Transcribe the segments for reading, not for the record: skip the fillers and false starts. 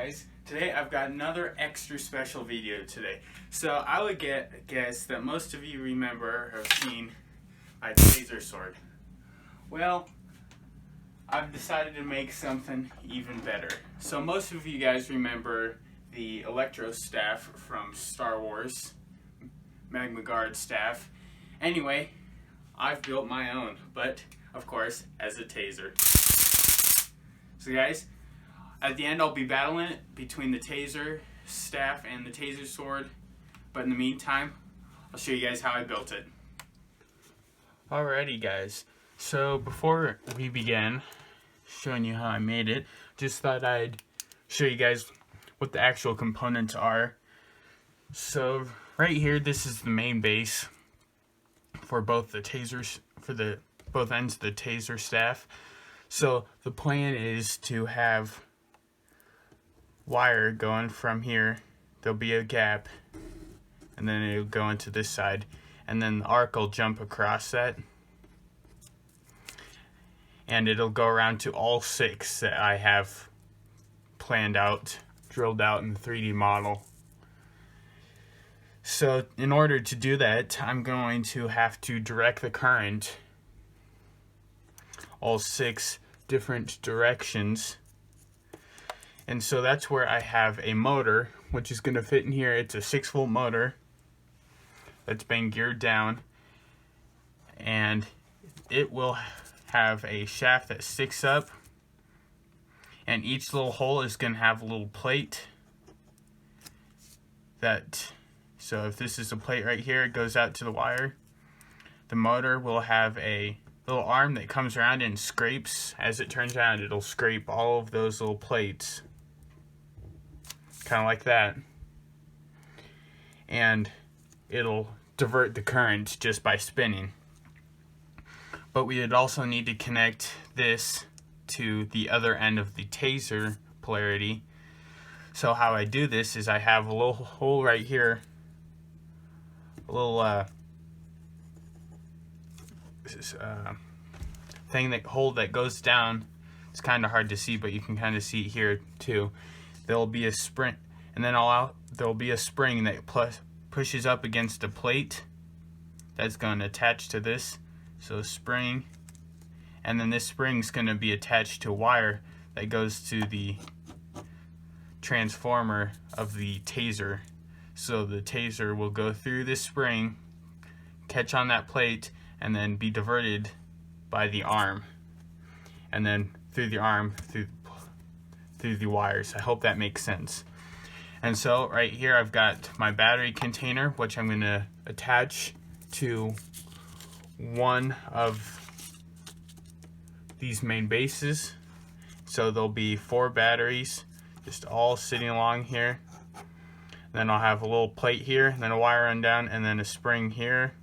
guys, today I've got another extra special video today. So I would guess that most of you remember or have seen my taser sword. Well, I've decided to make something even better. So most of you guys remember the Electrostaff from Star Wars Magnagaurd Staff. Anyway, I've built my own, but of course as a taser. So guys, at the end I'll be battling it between the taser staff and the taser sword, but in the meantime I'll show you guys how I built it. Alrighty guys, so before we begin showing you how I made it, just thought I'd show you guys what the actual components are. So right here, this is the main base for both the tasers, for the both ends of the taser staff. So the plan is to have wire going from here. There'll be a gap, and then it'll go into this side, and then the arc will jump across that, and it'll go around to all 6 that I have planned out, drilled out in the 3D model. So in order to do that, I'm going to have to direct the current all 6 different directions. And so that's where I have a motor, which is going to fit in here. It's a 6-volt motor that's been geared down, and it will have a shaft that sticks up, and each little hole is going to have a little plate that, so if this is a plate right here, it goes out to the wire. The motor will have a little arm that comes around and scrapes. As it turns around, it'll scrape all of those little plates, kind of like that, and it'll divert the current just by spinning. But we would also need to connect this to the other end of the taser polarity. So how I do this is I have a little hole right here, a little hole that goes down. It's kind of hard to see, but you can kind of see it here too. There'll be a spring, and then there'll be a spring that pushes up against a plate that's going to attach to this. So spring, and then this spring's going to be attached to a wire that goes to the transformer of the taser. So the taser will go through this spring, catch on that plate, and then be diverted by the arm, and then through the arm through the wires. I hope that makes sense. And so right here I've got my battery container, which I'm going to attach to one of these main bases. So there'll be 4 batteries just all sitting along here. Then I'll have a little plate here, and then a wire run down, and then a spring here,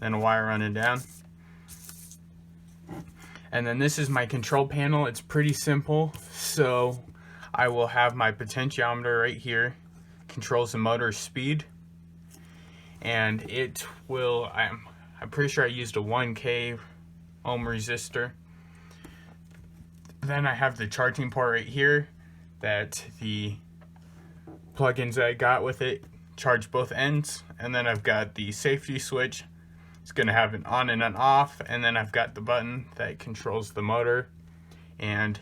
then a wire running down. And then this is my control panel. It's pretty simple. So I will have my potentiometer right here, controls the motor speed, and it will, I'm pretty sure I used a 1K ohm resistor. Then I have the charging port right here that the plugins that I got with it charge both ends, and then I've got the safety switch. It's going to have an on and an off, and then I've got the button that controls the motor and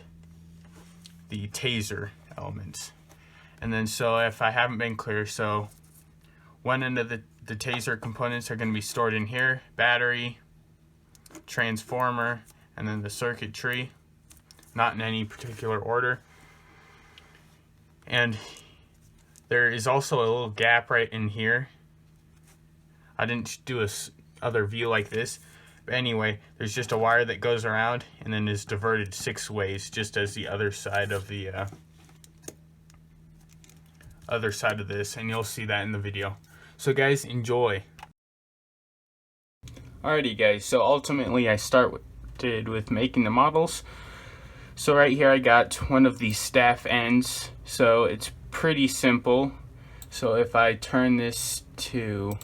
the taser elements. And then so if I haven't been clear, so one end of the taser components are going to be stored in here: battery, transformer, and then the circuitry, not in any particular order. And there is also a little gap right in here. I didn't do a other view like this, but anyway, there's just a wire that goes around and then is diverted 6 ways, just as the other side of the this, and you'll see that in the video. So guys, enjoy. Alrighty guys, so ultimately I started with making the models. So right here I got one of these staff ends, so it's pretty simple. So if I turn this to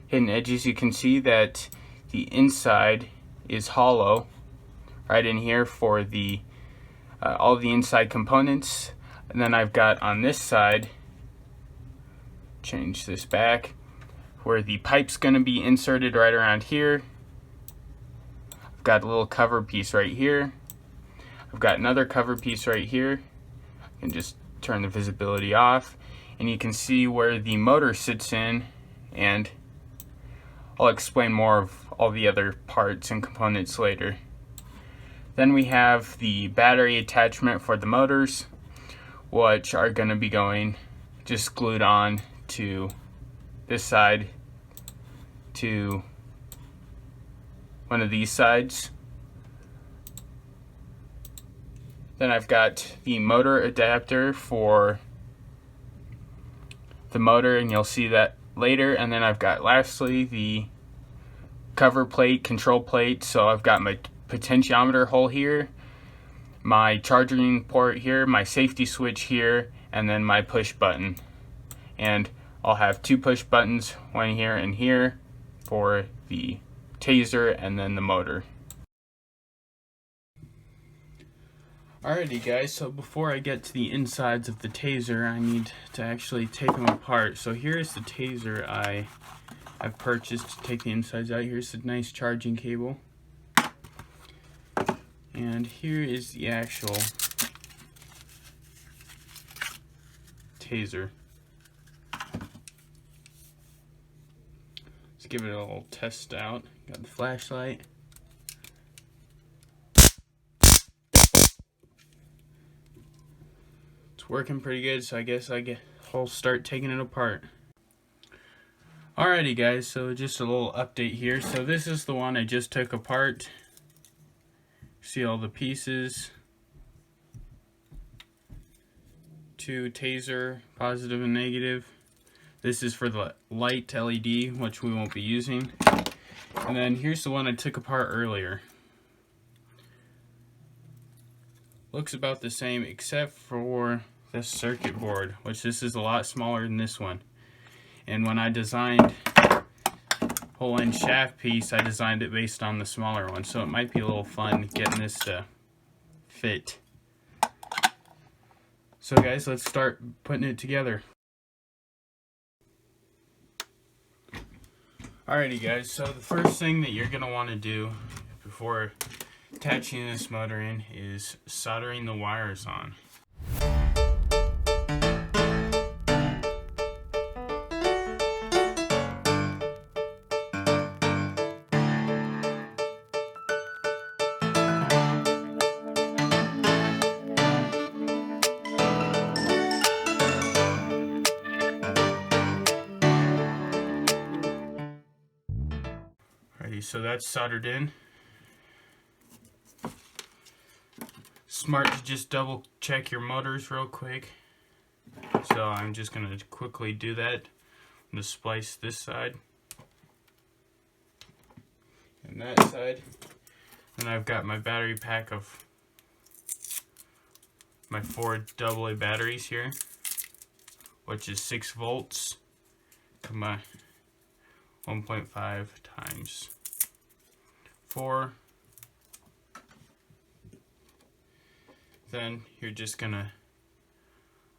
hidden edges, you can see that the inside is hollow right in here for the all the inside components. And then I've got on this side, change this back, where the pipe's going to be inserted right around here. I've got a little cover piece right here. I've got another cover piece right here. I can just turn the visibility off, and you can see where the motor sits in, and I'll explain more of all the other parts and components later. Then we have the battery attachment for the motors, which are going to be going just glued on to this side to one of these sides. Then I've got the motor adapter for the motor, and you'll see that later. And then I've got lastly the cover plate, control plate. So I've got my potentiometer hole here, my charging port here, my safety switch here, and then my push button. And I'll have two push buttons, one here and here, for the taser and then the motor. Alrighty guys, so before I get to the insides of the taser, I need to actually take them apart. So here's the taser I've purchased to take the insides out. Here's the nice charging cable. And here is the actual taser. Let's give it a little test out. Got the flashlight. It's working pretty good, so I guess I'll start taking it apart. Alrighty guys, so just a little update here. So this is the one I just took apart. See all the pieces. Two taser, positive and negative. This is for the light LED, which we won't be using. And then here's the one I took apart earlier. Looks about the same except for the circuit board, which this is a lot smaller than this one. And when I designed whole end shaft piece, I designed it based on the smaller one, so it might be a little fun getting this to fit. So guys, let's start putting it together. Alrighty guys, so the first thing that you're going to want to do before attaching this motor in is soldering the wires on. So that's soldered in. Smart to just double check your motors real quick. So I'm just going to quickly do that. I'm going to splice this side and that side. And I've got my battery pack of my 4 AA batteries here, which is 6 volts, 1.5 times 4. Then you're just gonna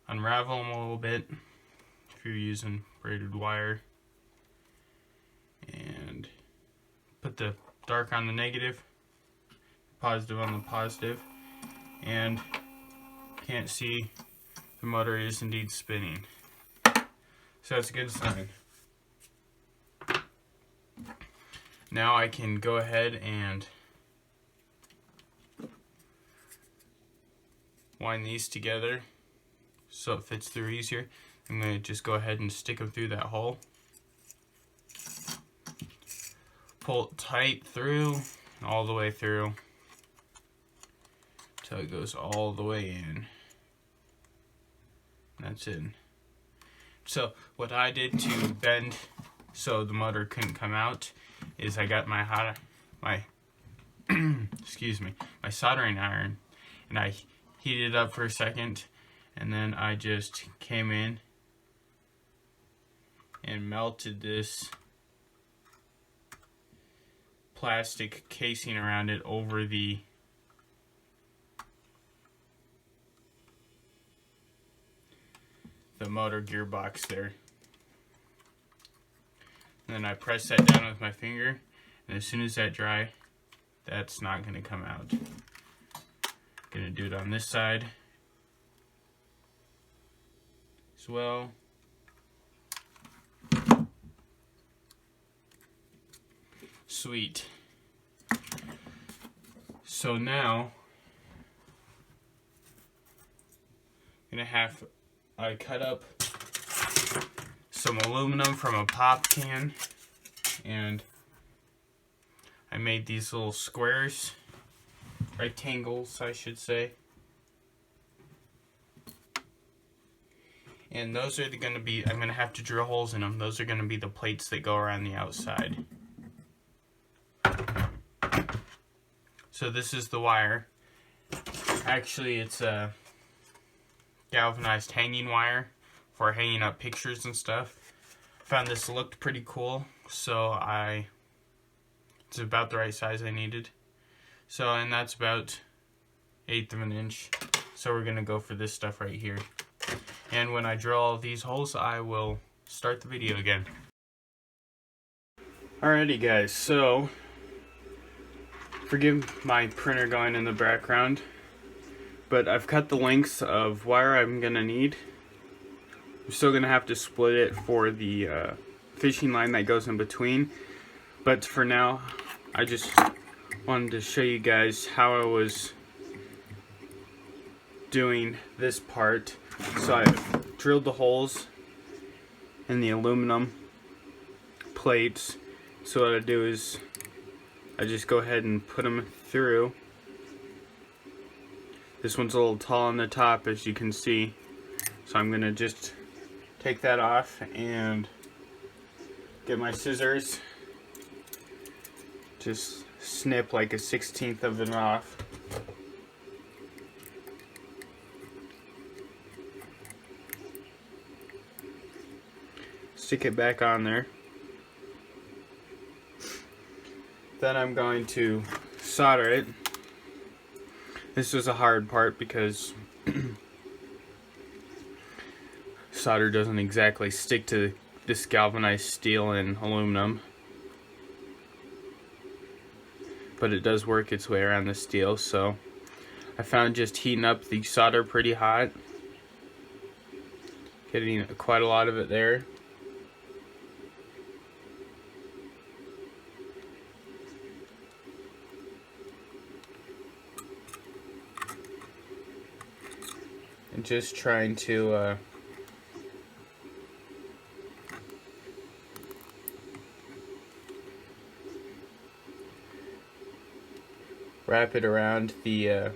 unravel them a little bit if you're using braided wire, and put the dark on the negative, positive on the positive, and can't see the motor is indeed spinning. So that's a good sign. Now I can go ahead and wind these together so it fits through easier. I'm going to just go ahead and stick them through that hole. Pull it tight through, all the way through, until it goes all the way in. That's it. So what I did to bend so the motor couldn't come out is I got my my soldering iron, and I heated it up for a second, and then I just came in and melted this plastic casing around it over the motor gearbox there. And then I press that down with my finger, and as soon as that dry, that's not going to come out. Going to do it on this side as well. Sweet. So now I cut up some aluminum from a pop can, and I made these little squares, rectangles I should say, and those are going to be, I'm going to have to drill holes in them. Those are going to be the plates that go around the outside. So this is the wire. Actually, it's a galvanized hanging wire for hanging up pictures and stuff. Found this looked pretty cool, so it's about the right size I needed. So, and that's about 1/8 of an inch. So we're gonna go for this stuff right here. And when I drill all these holes, I will start the video again. Alrighty guys, so forgive my printer going in the background, but I've cut the lengths of wire I'm gonna need. I'm still gonna have to split it for the fishing line that goes in between, but for now I just wanted to show you guys how I was doing this part. So I drilled the holes in the aluminum plates. So what I do is I just go ahead and put them through. This one's a little tall on the top, as you can see, so I'm gonna just take that off and get my scissors, just snip like a 1/16 of it off. Stick it back on there. Then I'm going to solder it. This was a hard part because solder doesn't exactly stick to this galvanized steel and aluminum, but it does work its way around the steel. So I found just heating up the solder pretty hot, getting quite a lot of it there. And just trying to wrap it around the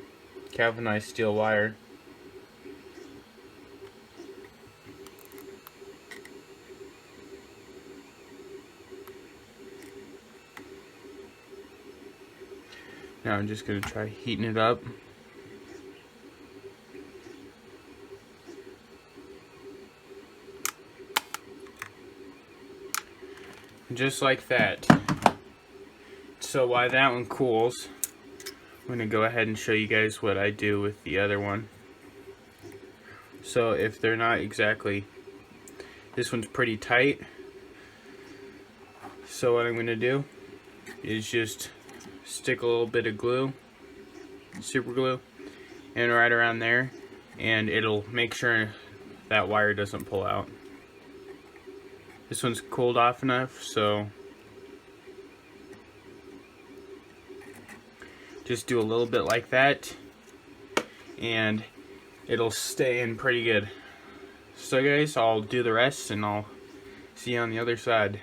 galvanized steel wire. Now I'm just going to try heating it up. Just like that. So while that one cools, I'm going to go ahead and show you guys what I do with the other one. So if they're not exactly, this one's pretty tight, so what I'm going to do is just stick a little bit of glue, super glue, and right around there, and it'll make sure that wire doesn't pull out. This one's cooled off enough, so just do a little bit like that, and it'll stay in pretty good. So guys, I'll do the rest, and I'll see you on the other side.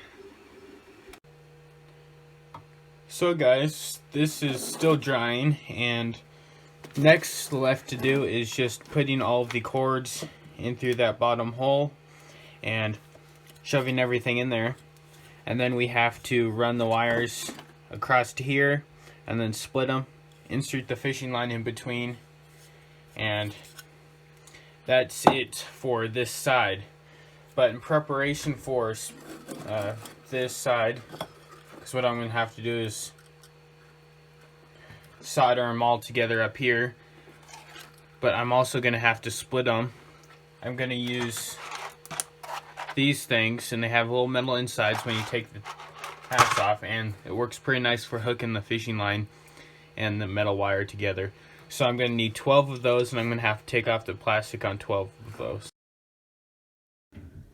So guys, this is still drying, and next left to do is just putting all of the cords in through that bottom hole and shoving everything in there, and then we have to run the wires across to here and then split them, insert the fishing line in between, and that's it for this side. But in preparation for this side, because what I'm going to have to do is solder them all together up here, but I'm also going to have to split them. I'm going to use these things, and they have little metal insides when you take the halves off, and it works pretty nice for hooking the fishing line and the metal wire together. So I'm going to need 12 of those, and I'm going to have to take off the plastic on 12 of those.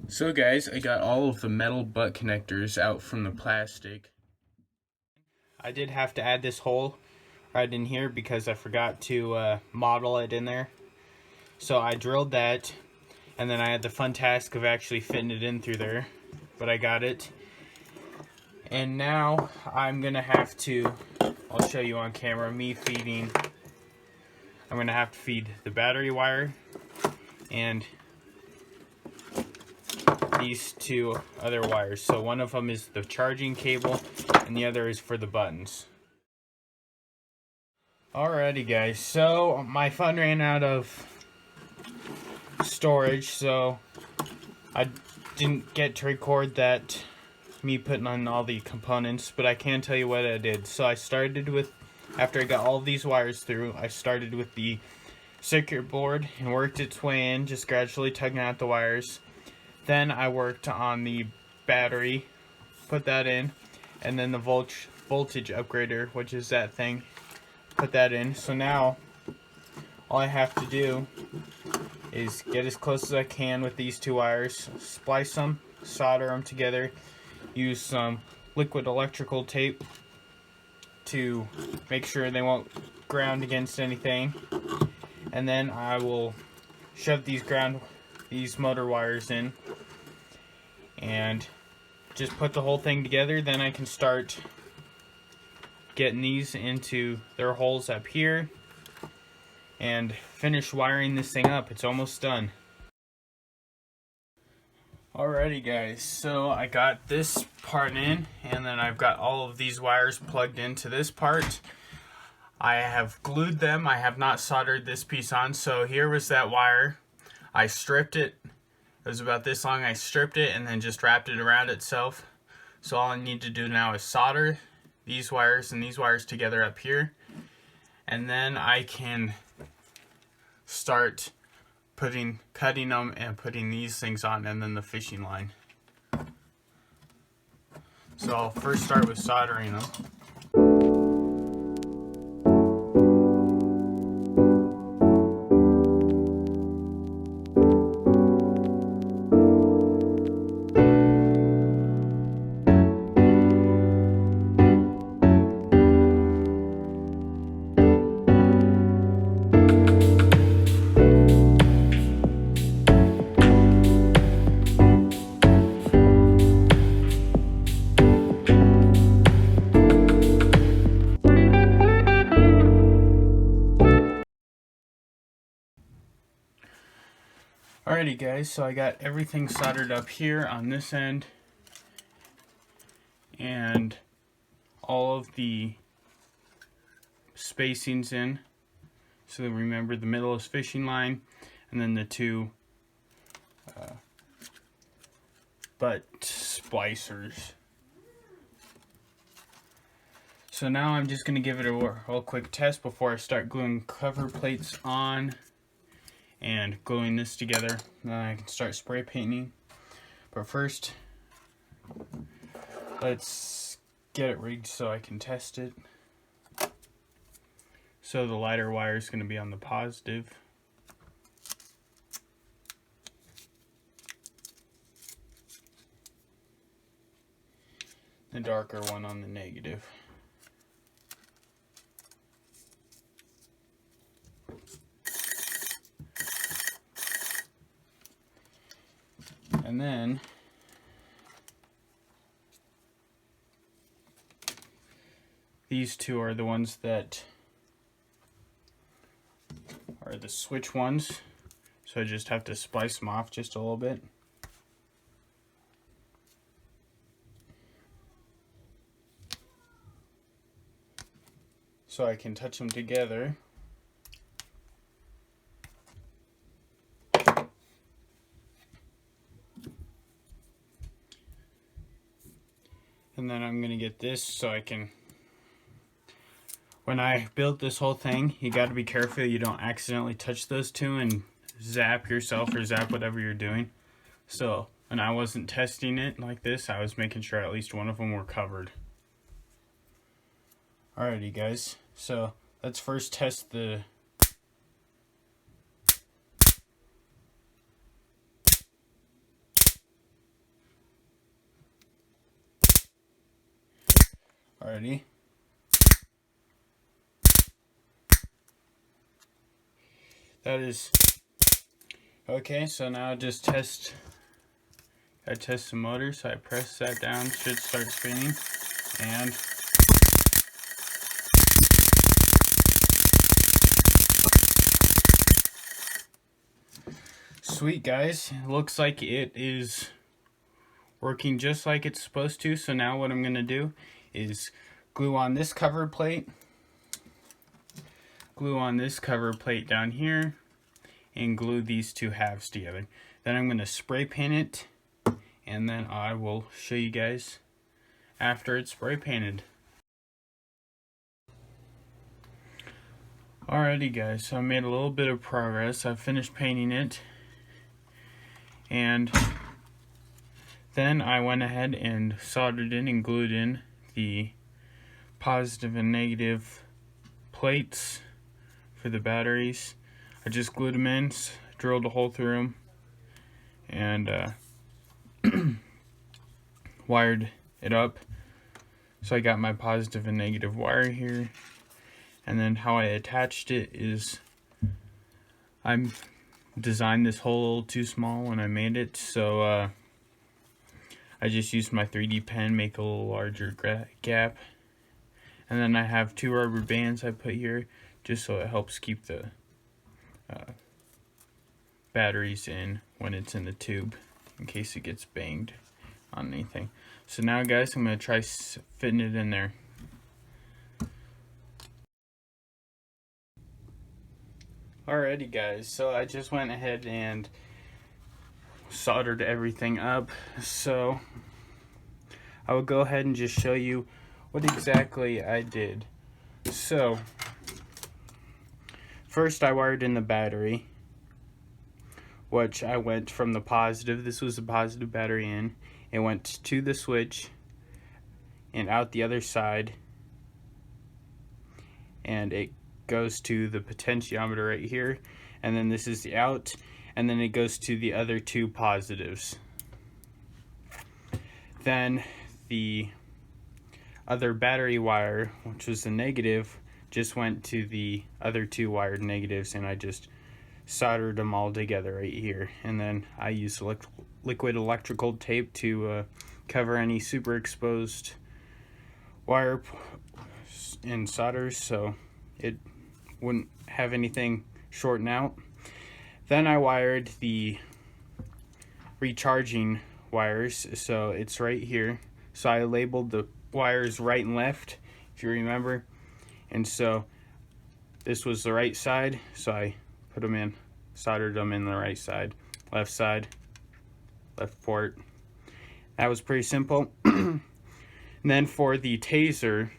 So guys, I got all of the metal butt connectors out from the plastic. I did have to add this hole right in here because I forgot to model it in there. So I drilled that, and then I had the fun task of actually fitting it in through there, but I got it. And now I'm gonna have to, I'll show you on camera, I'm gonna have to feed the battery wire and these two other wires. So one of them is the charging cable and the other is for the buttons. Alrighty guys, so my phone ran out of storage, so I didn't get to record that, me putting on all the components, but I can tell you what I did. So I started with, after I got all these wires through, I started with the circuit board and worked its way in, just gradually tugging out the wires. Then I worked on the battery, put that in, and then the voltage upgrader, which is that thing, put that in. So now all I have to do is get as close as I can with these two wires, splice them, solder them together, use some liquid electrical tape to make sure they won't ground against anything, and then I will shove these motor wires in and just put the whole thing together. Then I can start getting these into their holes up here and finish wiring this thing up. It's almost done. Alrighty guys, so I got this part in, and then I've got all of these wires plugged into this part. I have glued them. I have not soldered this piece on. So here was that wire. I stripped it. It was about this long. I stripped it and then just wrapped it around itself. So all I need to do now is solder these wires and these wires together up here, and then I can start cutting them and putting these things on, and then the fishing line. So I'll first start with soldering them. Alrighty guys, so I got everything soldered up here on this end, and all of the spacings in. So remember, the middle is fishing line, and then the two butt splicers. So now I'm just going to give it a real quick test before I start gluing cover plates on and gluing this together. Then I can start spray painting. But first, let's get it rigged so I can test it. So the lighter wire is going to be on the positive. The darker one on the negative. And then these two are the ones that are the switch ones. So I just have to splice them off just a little bit. So I can touch them together. And then I'm going to get this so I can, when I built this whole thing, you got to be careful you don't accidentally touch those two and zap yourself or zap whatever you're doing. So and I wasn't testing it like this. I was making sure at least one of them were covered. Alrighty guys, so let's first test the Alrighty. That is okay, so now I test the motor, so I press that down, should start spinning, and sweet guys, it looks like it is working just like it's supposed to. So now what I'm going to do is glue on this cover plate down here, and glue these two halves together. Then I'm going to spray paint it, and then I will show you guys after it's spray painted. Alrighty guys, so I made a little bit of progress. I finished painting it, and then I went ahead and soldered in and glued in the positive and negative plates for the batteries. I just glued them in, drilled a hole through them, and wired it up. So I got my positive and negative wire here, and then how I attached it is I designed this hole a little too small when I made it, so I just used my 3D pen, make a little larger gap, and then I have 2 rubber bands I put here just so it helps keep the batteries in when it's in the tube in case it gets banged on anything. So now guys, I'm going to try fitting it in there. Alrighty guys, so I just went ahead and soldered everything up, so I will go ahead and just show you what exactly I did. So first I wired in the battery, which I went from the positive, this was the positive battery in, it went to the switch and out the other side, and it goes to the potentiometer right here, and then this is the out, and then it goes to the other 2 positives. Then the other battery wire, which was the negative, just went to the other 2 wired negatives, and I just soldered them all together right here. And then I used liquid electrical tape to cover any super exposed wire and solders so it wouldn't have anything shorten out. Then I wired the recharging wires, so it's right here. So I labeled the wires right and left, if you remember, and so this was the right side, so I put them in, soldered them in the right side, left port. That was pretty simple. And then for the taser,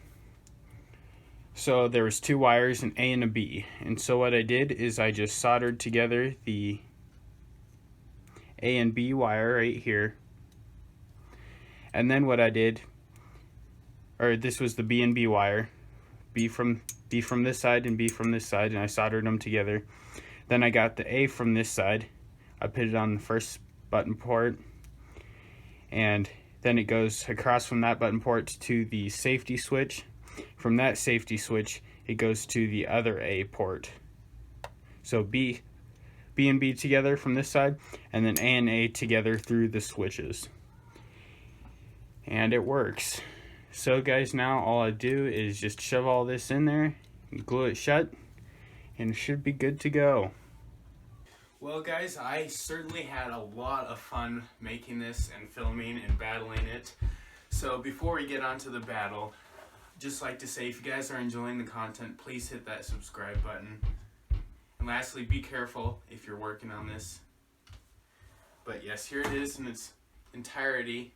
so there was 2 wires, an A and a B, and so what I did is I just soldered together the A and B wire right here, and then what I did, or this was the B and B wire, B from this side and B from this side, and I soldered them together. Then I got the A from this side, I put it on the first button port, and then it goes across from that button port to the safety switch. From that safety switch, it goes to the other A port. So B and B together from this side, and then A and A together through the switches. And it works. So guys, now all I do is just shove all this in there, glue it shut, and it should be good to go. Well guys, I certainly had a lot of fun making this and filming and battling it. So before we get on to the battle, just like to say, if you guys are enjoying the content, please hit that subscribe button. And lastly, be careful if you're working on this. But yes, here it is in its entirety.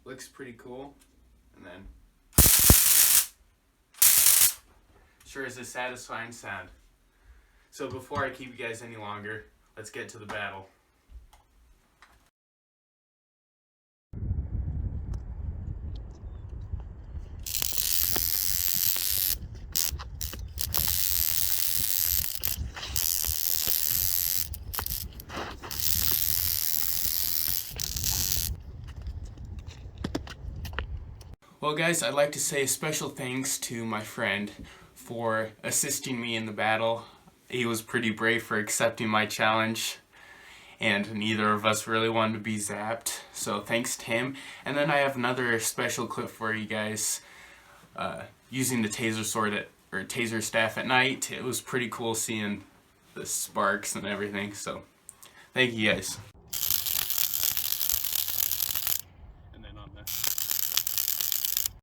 Looks pretty cool. And then sure is a satisfying sound. So before I keep you guys any longer, let's get to the battle. Well guys, I'd like to say a special thanks to my friend for assisting me in the battle. He was pretty brave for accepting my challenge, and neither of us really wanted to be zapped, so thanks to him. And then I have another special clip for you guys using the taser sword or taser staff at night. It was pretty cool seeing the sparks and everything, so thank you guys.